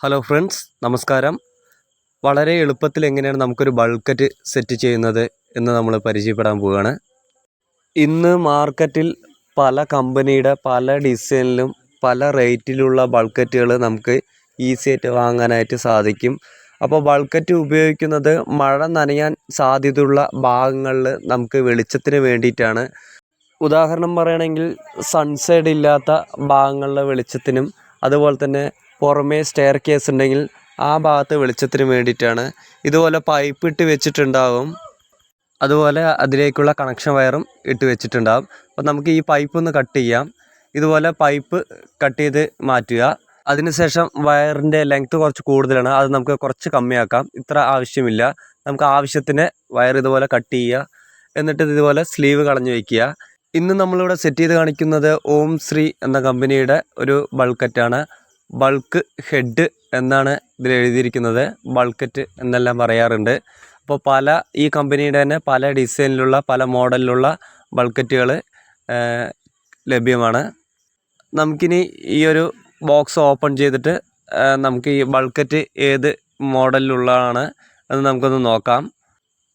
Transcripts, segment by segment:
Hello friends, നമസ്കാരം. വളരെ എളുപ്പത്തിൽ എങ്ങനെയാണ് നമുക്കൊരു ബൾക്കറ്റ് സെറ്റ് ചെയ്യുന്നത് എന്ന് നമ്മൾ പരിചയപ്പെടാൻ പോവുകയാണ്. ഇന്ന് മാർക്കറ്റിൽ പല കമ്പനിയുടെ പല ഡിസൈനിലും പല റേറ്റിലുള്ള ബൾക്കറ്റുകൾ നമുക്ക് ഈസി ആയിട്ട് വാങ്ങാനായിട്ട് സാധിക്കും. അപ്പോൾ ബൾക്കറ്റ് ഉപയോഗിക്കുന്നത് മഴ നനയാൻ സാധ്യതയുള്ള ഭാഗങ്ങളിൽ നമുക്ക് വെളിച്ചത്തിന് വേണ്ടിയിട്ടാണ്. ഉദാഹരണം പറയുകയാണെങ്കിൽ സൺസൈഡ് ഇല്ലാത്ത ഭാഗങ്ങളിലെ വെളിച്ചത്തിനും, അതുപോലെ തന്നെ പുറമേ സ്റ്റെയർ കേസ് ഉണ്ടെങ്കിൽ ആ ഭാഗത്ത് വെളിച്ചത്തിന് വേണ്ടിയിട്ടാണ്. ഇതുപോലെ പൈപ്പ് ഇട്ട് വെച്ചിട്ടുണ്ടാകും, അതുപോലെ അതിലേക്കുള്ള കണക്ഷൻ വയറും ഇട്ട് വെച്ചിട്ടുണ്ടാകും. അപ്പോൾ നമുക്ക് ഈ പൈപ്പ് ഒന്ന് കട്ട് ചെയ്യാം. ഇതുപോലെ പൈപ്പ് കട്ട് ചെയ്ത് മാറ്റുക. അതിനുശേഷം വയറിൻ്റെ ലെങ്ത്ത് കുറച്ച് കൂടുതലാണ്, അത് നമുക്ക് കുറച്ച് കമ്മിയാക്കാം. ഇത്ര ആവശ്യമില്ല. നമുക്ക് ആവശ്യത്തിന് വയർ ഇതുപോലെ കട്ട് ചെയ്യുക. എന്നിട്ട് ഇതുപോലെ സ്ലീവ് കളഞ്ഞു വയ്ക്കുക. ഇന്ന് നമ്മളിവിടെ സെറ്റ് ചെയ്ത് കാണിക്കുന്നത് ഓം ശ്രീ എന്ന കമ്പനിയുടെ ഒരു ബൾക്കറ്റാണ്. ബൾക്ക് ഹെഡ് എന്നാണ് ഇതിൽ എഴുതിയിരിക്കുന്നത്. ബൾക്കറ്റ് എന്നെല്ലാം പറയാറുണ്ട്. അപ്പോൾ ഈ കമ്പനിയുടെ തന്നെ പല ഡിസൈനിലുള്ള പല മോഡലിലുള്ള ബൾക്കറ്റുകൾ ലഭ്യമാണ്. നമുക്കിനി ഈ ഒരു ബോക്സ് ഓപ്പൺ ചെയ്തിട്ട് നമുക്ക് ഈ ബൾക്കറ്റ് ഏത് മോഡലിലുള്ളതാണ് എന്ന് നമുക്കൊന്ന് നോക്കാം.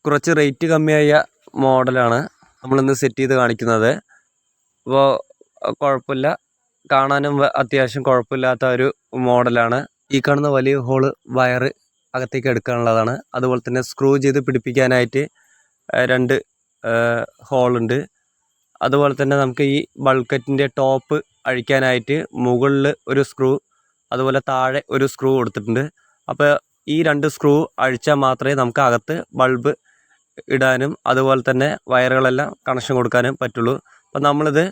കുറച്ച് റേറ്റ് കമ്മിയായ മോഡലാണ് നമ്മളിന്ന് സെറ്റ് ചെയ്ത് കാണിക്കുന്നത്. അപ്പോൾ കുഴപ്പമില്ല, കാണാനും അത്യാവശ്യം കുഴപ്പമില്ലാത്ത ഒരു മോഡലാണ്. ഈ കാണുന്ന വലിയ ഹോള് വയറ് അകത്തേക്ക് എടുക്കാനുള്ളതാണ്. അതുപോലെ തന്നെ സ്ക്രൂ ചെയ്ത് പിടിപ്പിക്കാനായിട്ട് 2 ഹോളുണ്ട്. അതുപോലെ തന്നെ നമുക്ക് ഈ ബൾക്കറ്റിൻ്റെ ടോപ്പ് അഴിക്കാനായിട്ട് മുകളിൽ ഒരു സ്ക്രൂ, അതുപോലെ താഴെ ഒരു സ്ക്രൂ കൊടുത്തിട്ടുണ്ട്. അപ്പോൾ ഈ 2 സ്ക്രൂ അഴിച്ചാൽ മാത്രമേ നമുക്ക് അകത്ത് ബൾബ് ഇടാനും അതുപോലെ തന്നെ വയറുകളെല്ലാം കണക്ഷൻ കൊടുക്കാനും പറ്റുള്ളൂ. അപ്പോൾ നമ്മളിത്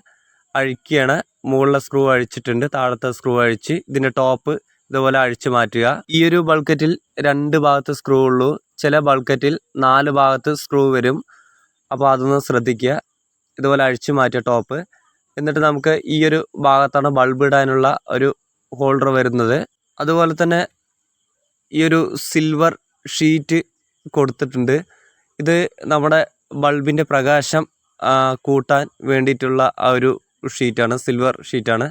അഴിക്കുകയാണ്. മുകളിലെ സ്ക്രൂ അഴിച്ചിട്ടുണ്ട്, താഴത്തെ സ്ക്രൂ അഴിച്ച് ഇതിൻ്റെ ടോപ്പ് ഇതുപോലെ അഴിച്ചു മാറ്റുക. ഈ ഒരു ബൾക്കറ്റിൽ 2 ഭാഗത്ത് സ്ക്രൂ ഉള്ളൂ. ചില ബൾക്കറ്റിൽ 4 ഭാഗത്ത് സ്ക്രൂ വരും. അപ്പോൾ അതൊന്ന് ശ്രദ്ധിക്കുക. ഇതുപോലെ അഴിച്ചു മാറ്റുക ടോപ്പ്. എന്നിട്ട് നമുക്ക് ഈ ഒരു ഭാഗത്താണ് ബൾബ് ഇടാനുള്ള ഒരു ഹോൾഡർ വരുന്നത്. അതുപോലെ തന്നെ ഈ ഒരു സിൽവർ ഷീറ്റ് കൊടുത്തിട്ടുണ്ട്. ഇത് നമ്മുടെ ബൾബിൻ്റെ പ്രകാശം കൂട്ടാൻ വേണ്ടിയിട്ടുള്ള ആ ഒരു ഷീറ്റാണ്, സിൽവർ ഷീറ്റാണ്.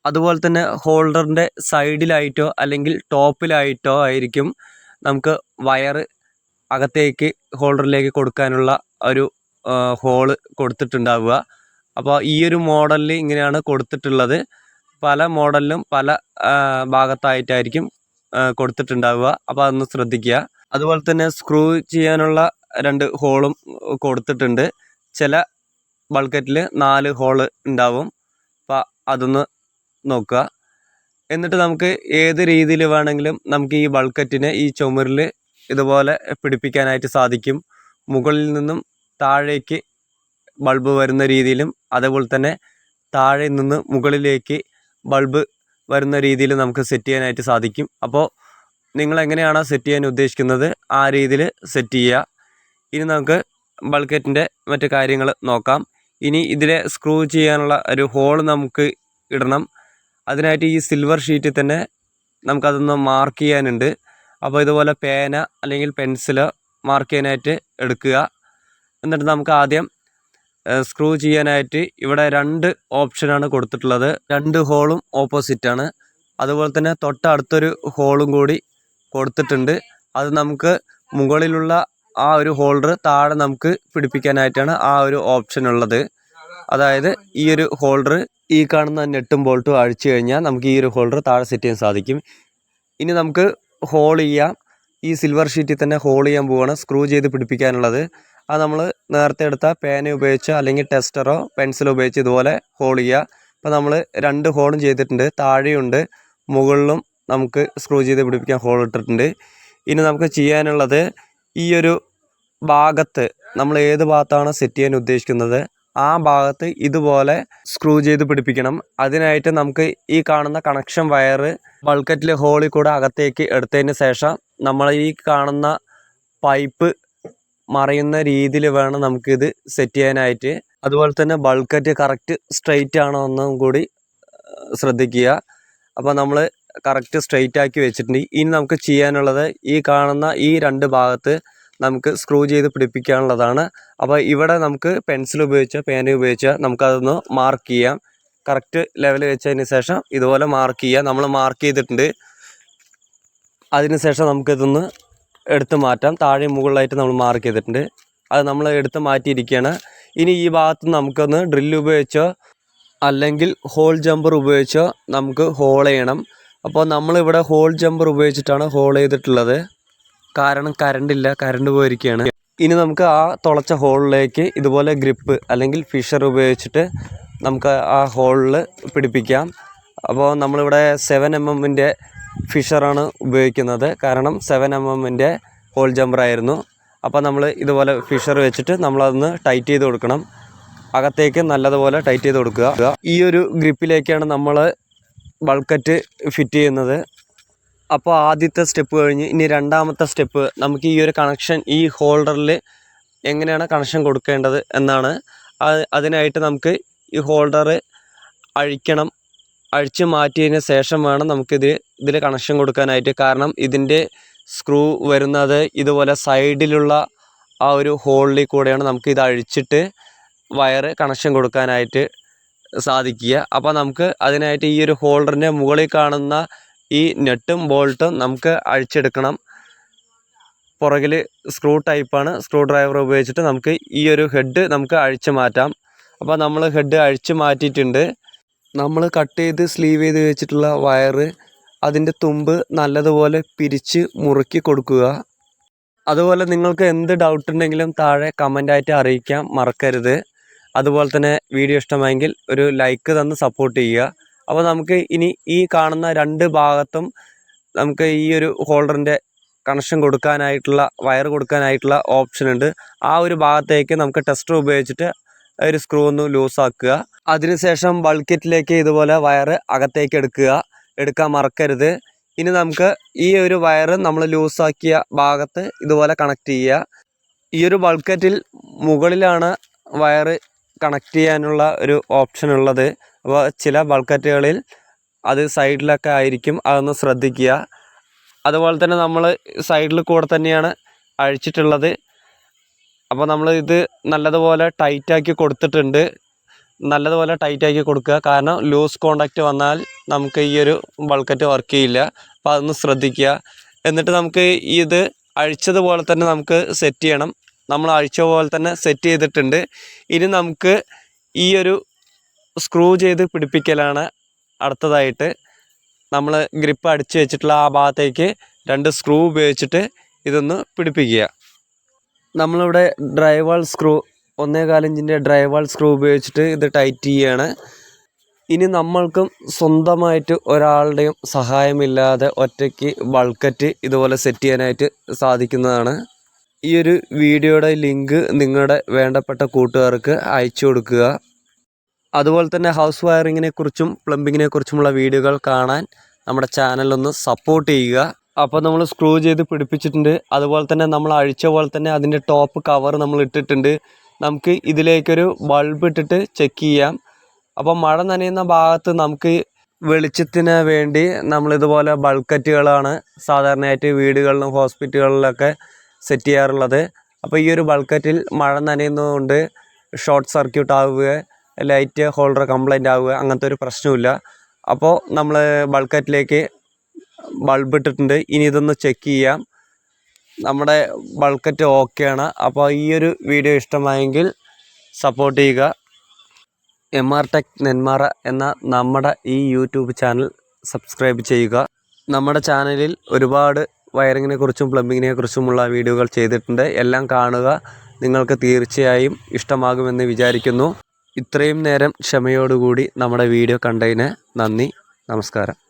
അതുപോലെ തന്നെ ഹോൾഡറിൻ്റെ സൈഡിലായിട്ടോ അല്ലെങ്കിൽ ടോപ്പിലായിട്ടോ ആയിരിക്കും നമുക്ക് വയർ അകത്തേക്ക് ഹോൾഡറിലേക്ക് കൊടുക്കാനുള്ള ഒരു ഹോള് കൊടുത്തിട്ടുണ്ടാവുക. അപ്പോൾ ഈ ഒരു മോഡലിൽ ഇങ്ങനെയാണ് കൊടുത്തിട്ടുള്ളത്. പല മോഡലിലും പല ഭാഗത്തായിട്ടായിരിക്കും കൊടുത്തിട്ടുണ്ടാവുക. അപ്പോൾ അതൊന്ന് ശ്രദ്ധിക്കുക. അതുപോലെ തന്നെ സ്ക്രൂ ചെയ്യാനുള്ള 2 ഹോളും കൊടുത്തിട്ടുണ്ട്. ചില ബൾക്കറ്റിൽ 4 ഹോള് ഉണ്ടാവും. അപ്പോൾ അതൊന്ന് നോക്കുക. എന്നിട്ട് നമുക്ക് ഏത് രീതിയിൽ വേണമെങ്കിലും നമുക്ക് ഈ ബൾക്കറ്റിനെ ഈ ചുമരിൽ ഇതുപോലെ പിടിപ്പിക്കാനായിട്ട് സാധിക്കും. മുകളിൽ നിന്നും താഴേക്ക് ബൾബ് വരുന്ന രീതിയിലും, അതേപോലെ തന്നെ താഴെ നിന്ന് മുകളിലേക്ക് ബൾബ് വരുന്ന രീതിയിൽ നമുക്ക് സെറ്റ് ചെയ്യാനായിട്ട് സാധിക്കും. അപ്പോൾ നിങ്ങൾ എങ്ങനെയാണോ സെറ്റ് ചെയ്യാൻ ഉദ്ദേശിക്കുന്നത് ആ രീതിയിൽ സെറ്റ് ചെയ്യുക. ഇനി നമുക്ക് ബൾക്കറ്റിൻ്റെ മറ്റു കാര്യങ്ങൾ നോക്കാം. ഇനി ഇതിലെ സ്ക്രൂ ചെയ്യാനുള്ള ഒരു ഹോൾ നമുക്ക് ഇടണം. അതിനായിട്ട് ഈ സിൽവർ ഷീറ്റിൽ തന്നെ നമുക്കതൊന്ന് മാർക്ക് ചെയ്യാനുണ്ട്. അപ്പോൾ ഇതുപോലെ പേന അല്ലെങ്കിൽ പെൻസിലോ മാർക്ക് ചെയ്യാനായിട്ട് എടുക്കുക. എന്നിട്ട് നമുക്ക് ആദ്യം സ്ക്രൂ ചെയ്യാനായിട്ട് ഇവിടെ 2 ഓപ്ഷനാണ് കൊടുത്തിട്ടുള്ളത്. 2 ഹോളും ഓപ്പോസിറ്റാണ്. അതുപോലെ തന്നെ തൊട്ടടുത്തൊരു ഹോളും കൂടി കൊടുത്തിട്ടുണ്ട്. അത് നമുക്ക് മുകളിലുള്ള ആ ഒരു ഹോൾഡർ താഴെ നമുക്ക് പിടിപ്പിക്കാനായിട്ടാണ് ആ ഒരു ഓപ്ഷൻ ഉള്ളത്. അതായത് ഈ ഒരു ഹോൾഡർ ഈ കാണുന്ന നെട്ടും ബോൾട്ടും അഴിച്ചു കഴിഞ്ഞാൽ നമുക്ക് ഈ ഒരു ഹോൾഡർ താഴെ സെറ്റ് ചെയ്യാൻ സാധിക്കും. ഇനി നമുക്ക് ഹോൾ ചെയ്യാം. ഈ സിൽവർ ഷീറ്റിൽ തന്നെ ഹോൾ ചെയ്യാൻ പോവുകയാണ്, സ്ക്രൂ ചെയ്ത് പിടിപ്പിക്കാനുള്ളത്. അത് നമ്മൾ നേരത്തെ എടുത്ത പേന ഉപയോഗിച്ച് അല്ലെങ്കിൽ ടെസ്റ്ററോ പെൻസിലോ ഉപയോഗിച്ച് ഇതുപോലെ ഹോൾ ചെയ്യുക. അപ്പോൾ നമ്മൾ 2 ഹോളും ചെയ്തിട്ടുണ്ട്. താഴെയുണ്ട്, മുകളിലും നമുക്ക് സ്ക്രൂ ചെയ്ത് പിടിപ്പിക്കാൻ ഹോൾ ഇട്ടിട്ടുണ്ട്. ഇനി നമുക്ക് ചെയ്യാനുള്ളത് ഈ ഒരു ഭാഗത്ത് നമ്മൾ ഏത് ഭാഗത്താണ് സെറ്റ് ചെയ്യാൻ ഉദ്ദേശിക്കുന്നത് ആ ഭാഗത്ത് ഇതുപോലെ സ്ക്രൂ ചെയ്ത് പിടിപ്പിക്കണം. അതിനായിട്ട് നമുക്ക് ഈ കാണുന്ന കണക്ഷൻ വയർ ബൾക്കറ്റിലെ ഹോളിൽ കൂടെ അകത്തേക്ക് എടുത്തതിന് ശേഷം നമ്മൾ ഈ കാണുന്ന പൈപ്പ് മറയുന്ന രീതിയിൽ വേണം നമുക്കിത് സെറ്റ് ചെയ്യാനായിട്ട്. അതുപോലെ തന്നെ ബൾക്കറ്റ് കറക്റ്റ് സ്ട്രെയിറ്റ് ആണോ എന്നും കൂടി ശ്രദ്ധിക്കുക. അപ്പോൾ നമ്മൾ കറക്റ്റ് സ്ട്രെയിറ്റ് ആക്കി വെച്ചിട്ടുണ്ട്. ഇനി നമുക്ക് ചെയ്യാനുള്ളത് ഈ കാണുന്ന ഈ 2 ഭാഗത്ത് നമുക്ക് സ്ക്രൂ ചെയ്ത് പിടിപ്പിക്കാനുള്ളതാണ്. അപ്പോൾ ഇവിടെ നമുക്ക് പെൻസിൽ ഉപയോഗിച്ചോ പേന ഉപയോഗിച്ചോ നമുക്കതൊന്ന് മാർക്ക് ചെയ്യാം. കറക്റ്റ് ലെവൽ വെച്ചതിന് ശേഷം ഇതുപോലെ മാർക്ക് ചെയ്യുക. നമ്മൾ മാർക്ക് ചെയ്തിട്ടുണ്ട്. അതിനുശേഷം നമുക്കിതൊന്ന് എടുത്ത് മാറ്റാം. താഴെ മുകളിലായിട്ട് നമ്മൾ മാർക്ക് ചെയ്തിട്ടുണ്ട്. അത് നമ്മൾ എടുത്ത് മാറ്റിയിരിക്കുകയാണ്. ഇനി ഈ ഭാഗത്ത് നമുക്കൊന്ന് ഡ്രില്ല് ഉപയോഗിച്ചോ അല്ലെങ്കിൽ ഹോൾ ജമ്പർ ഉപയോഗിച്ചോ നമുക്ക് ഹോൾ ചെയ്യണം. അപ്പോൾ നമ്മളിവിടെ ഹോൾ ജമ്പർ ഉപയോഗിച്ചിട്ടാണ് ഹോൾ ചെയ്തിട്ടുള്ളത്. കാരണം കറണ്ട് പോയിരിക്കുകയാണ്. ഇനി നമുക്ക് ആ തുളച്ച ഹോളിലേക്ക് ഇതുപോലെ ഗ്രിപ്പ് അല്ലെങ്കിൽ ഫിഷർ ഉപയോഗിച്ചിട്ട് നമുക്ക് ആ ഹോളിൽ പിടിപ്പിക്കാം. അപ്പോൾ നമ്മളിവിടെ 7mm ഫിഷറാണ് ഉപയോഗിക്കുന്നത്. കാരണം 7mm ഹോൾ ജമ്പറായിരുന്നു. അപ്പോൾ നമ്മൾ ഇതുപോലെ ഫിഷർ വെച്ചിട്ട് നമ്മളതൊന്ന് ടൈറ്റ് ചെയ്ത് കൊടുക്കണം. അകത്തേക്ക് നല്ലതുപോലെ ടൈറ്റ് ചെയ്ത് കൊടുക്കുക. ഈ ഒരു ഗ്രിപ്പിലേക്കാണ് നമ്മൾ ബൾക്കറ്റ് ഫിറ്റ് ചെയ്യുന്നത്. അപ്പോൾ ആദ്യത്തെ സ്റ്റെപ്പ് കഴിഞ്ഞ് ഇനി രണ്ടാമത്തെ സ്റ്റെപ്പ് നമുക്ക് ഈ ഒരു കണക്ഷൻ ഈ ഹോൾഡറിൽ എങ്ങനെയാണ് കണക്ഷൻ കൊടുക്കേണ്ടത് എന്നാണ്. അതിനായിട്ട് നമുക്ക് ഈ ഹോൾഡർ അഴിക്കണം. അഴിച്ച് മാറ്റിയതിന് ശേഷം വേണം ഇതിൽ കണക്ഷൻ കൊടുക്കാനായിട്ട്. കാരണം ഇതിൻ്റെ സ്ക്രൂ വരുന്നത് ഇതുപോലെ സൈഡിലുള്ള ആ ഒരു ഹോളിൽ കൂടെയാണ് നമുക്കിത് അഴിച്ചിട്ട് വയറ് കണക്ഷൻ കൊടുക്കാനായിട്ട് സാധിക്കുക. അപ്പോൾ നമുക്ക് അതിനായിട്ട് ഈ ഒരു ഹോൾഡറിൻ്റെ മുകളിൽ കാണുന്ന ഈ നെട്ടും ബോൾട്ടും നമുക്ക് അഴിച്ചെടുക്കണം. പുറകിൽ സ്ക്രൂ ടൈപ്പാണ്. സ്ക്രൂ ഡ്രൈവർ ഉപയോഗിച്ചിട്ട് നമുക്ക് ഈ ഒരു ഹെഡ് നമുക്ക് അഴിച്ചു മാറ്റാം. അപ്പോൾ നമ്മൾ ഹെഡ് അഴിച്ചു മാറ്റിയിട്ടുണ്ട്. നമ്മൾ കട്ട് ചെയ്ത് സ്ലീവ് ചെയ്ത് വെച്ചിട്ടുള്ള വയറ് അതിൻ്റെ തുമ്പ് നല്ലതുപോലെ പിരിച്ച് മുറുക്കി കൊടുക്കുക. അതുപോലെ നിങ്ങൾക്ക് എന്ത് ഡൗട്ട് ഉണ്ടെങ്കിലും താഴെ കമൻ്റായിട്ട് അറിയിക്കാൻ മറക്കരുത്. അതുപോലെ തന്നെ വീഡിയോ ഇഷ്ടമായെങ്കിൽ ഒരു ലൈക്ക് തന്ന് സപ്പോർട്ട് ചെയ്യുക. അപ്പോൾ നമുക്ക് ഇനി ഈ കാണുന്ന രണ്ട് ഭാഗത്തും നമുക്ക് ഈ ഒരു ഹോൾഡറിൻ്റെ കണക്ഷൻ കൊടുക്കാനായിട്ടുള്ള വയർ കൊടുക്കാനായിട്ടുള്ള ഓപ്ഷൻ ഉണ്ട്. ആ ഒരു ഭാഗത്തേക്ക് നമുക്ക് ടെസ്റ്റർ ഉപയോഗിച്ചിട്ട് ഒരു സ്ക്രൂ ഒന്ന് ലൂസാക്കുക. അതിനുശേഷം ബൾക്കറ്റിലേക്ക് ഇതുപോലെ വയർ അകത്തേക്ക് എടുക്കാൻ മറക്കരുത്. ഇനി നമുക്ക് ഈ ഒരു വയർ നമ്മൾ ലൂസാക്കിയ ഭാഗത്ത് ഇതുപോലെ കണക്ട് ചെയ്യുക. ഈ ഒരു ബൾക്കറ്റിൽ മുകളിലാണ് വയർ കണക്ട് ചെയ്യാനുള്ള ഒരു ഓപ്ഷൻ ഉള്ളത്. അപ്പോൾ ചില ബൾക്കറ്റുകളിൽ അത് സൈഡിലൊക്കെ ആയിരിക്കും. അതൊന്ന് ശ്രദ്ധിക്കുക. അതുപോലെ തന്നെ നമ്മൾ സൈഡിൽ കൂടെ തന്നെയാണ് അഴിച്ചിട്ടുള്ളത്. അപ്പോൾ നമ്മൾ ഇത് നല്ലതുപോലെ ടൈറ്റാക്കി കൊടുത്തിട്ടുണ്ട്. നല്ലതുപോലെ ടൈറ്റാക്കി കൊടുക്കുക. കാരണം ലൂസ് കോണ്ടാക്റ്റ് വന്നാൽ നമുക്ക് ഈ ഒരു ബൾക്കറ്റ് വർക്ക് ചെയ്യില്ല. അപ്പോൾ അതൊന്ന് ശ്രദ്ധിക്കുക. എന്നിട്ട് നമുക്ക് ഇത് അഴിച്ചതുപോലെ തന്നെ നമുക്ക് സെറ്റ് ചെയ്യണം. നമ്മൾ അഴിച്ച പോലെ തന്നെ സെറ്റ് ചെയ്തിട്ടുണ്ട്. ഇനി നമുക്ക് ഈ ഒരു സ്ക്രൂ ചെയ്ത് പിടിപ്പിക്കലാണ് അടുത്തതായിട്ട്. നമ്മൾ ഗ്രിപ്പ് അടിച്ച് വെച്ചിട്ടുള്ള ആ ഭാഗത്തേക്ക് 2 സ്ക്രൂ ഉപയോഗിച്ചിട്ട് ഇതൊന്ന് പിടിപ്പിക്കുക. നമ്മളിവിടെ ഡ്രൈവാൾ സ്ക്രൂ 1.25 ഇഞ്ചിൻ്റെ ഡ്രൈവാൾ സ്ക്രൂ ഉപയോഗിച്ചിട്ട് ഇത് ടൈറ്റ് ചെയ്യുകയാണ്. ഇനി നമ്മൾക്കും സ്വന്തമായിട്ട് ഒരാളുടെയും സഹായമില്ലാതെ ഒറ്റയ്ക്ക് ബൾക്കറ്റ് ഇതുപോലെ സെറ്റ് ചെയ്യാനായിട്ട് സാധിക്കുന്നതാണ്. ഈ ഒരു വീഡിയോയുടെ ലിങ്ക് നിങ്ങളുടെ വേണ്ടപ്പെട്ട കൂട്ടുകാർക്ക് അയച്ചു കൊടുക്കുക. അതുപോലെ തന്നെ ഹൗസ് വയറിങ്ങിനെ കുറിച്ചും പ്ലംബിങ്ങിനെ കുറിച്ചുമുള്ള വീഡിയോകൾ കാണാൻ നമ്മുടെ ചാനലൊന്ന് സപ്പോർട്ട് ചെയ്യുക. അപ്പോൾ നമ്മൾ സ്ക്രൂ ചെയ്ത് പിടിപ്പിച്ചിട്ടുണ്ട്. അതുപോലെ തന്നെ നമ്മൾ അഴിച്ച പോലെ തന്നെ അതിൻ്റെ ടോപ്പ് കവർ നമ്മൾ ഇട്ടിട്ടുണ്ട്. നമുക്ക് ഇതിലേക്കൊരു ബൾബ് ഇട്ടിട്ട് ചെക്ക് ചെയ്യാം. അപ്പോൾ മഴ നനയുന്ന ഭാഗത്ത് നമുക്ക് വെളിച്ചത്തിന് വേണ്ടി നമ്മളിതുപോലെ ബൾക്കറ്റുകളാണ് സാധാരണയായിട്ട് വീടുകളിലും ഹോസ്പിറ്റലുകളിലൊക്കെ സെറ്റ് ചെയ്യാറുള്ളത്. അപ്പോൾ ഈ ഒരു ബൾക്കറ്റിൽ മഴ നനയുന്നതുകൊണ്ട് ഷോർട്ട് സർക്യൂട്ട് ആവുക, ലൈറ്റ് ഹോൾഡർ കംപ്ലൈൻ്റ് ആവുക, അങ്ങനത്തെ ഒരു പ്രശ്നമില്ല. അപ്പോൾ നമ്മൾ ബൾക്കറ്റിലേക്ക് ബൾബ് ഇട്ടിട്ടുണ്ട്. ഇനി ഇതൊന്ന് ചെക്ക് ചെയ്യാം. നമ്മുടെ ബൾക്കറ്റ് ഓക്കെയാണ്. അപ്പോൾ ഈ ഒരു വീഡിയോ ഇഷ്ടമായെങ്കിൽ സപ്പോർട്ട് ചെയ്യുക. MR ടെക് നെന്മാറ എന്ന നമ്മുടെ ഈ യൂട്യൂബ് ചാനൽ സബ്സ്ക്രൈബ് ചെയ്യുക. നമ്മുടെ ചാനലിൽ ഒരുപാട് വയറിങ്ങിനെ കുറിച്ചും പ്ലംബിങ്ങിനെ കുറിച്ചുമുള്ള വീഡിയോകൾ ചെയ്തിട്ടുണ്ട്. എല്ലാം കാണുക. നിങ്ങൾക്ക് തീർച്ചയായും ഇഷ്ടമാകുമെന്ന് വിചാരിക്കുന്നു. ഇത്രയും നേരം ക്ഷമയോടുകൂടി നമ്മുടെ വീഡിയോ കണ്ടതിന് നന്ദി. നമസ്കാരം.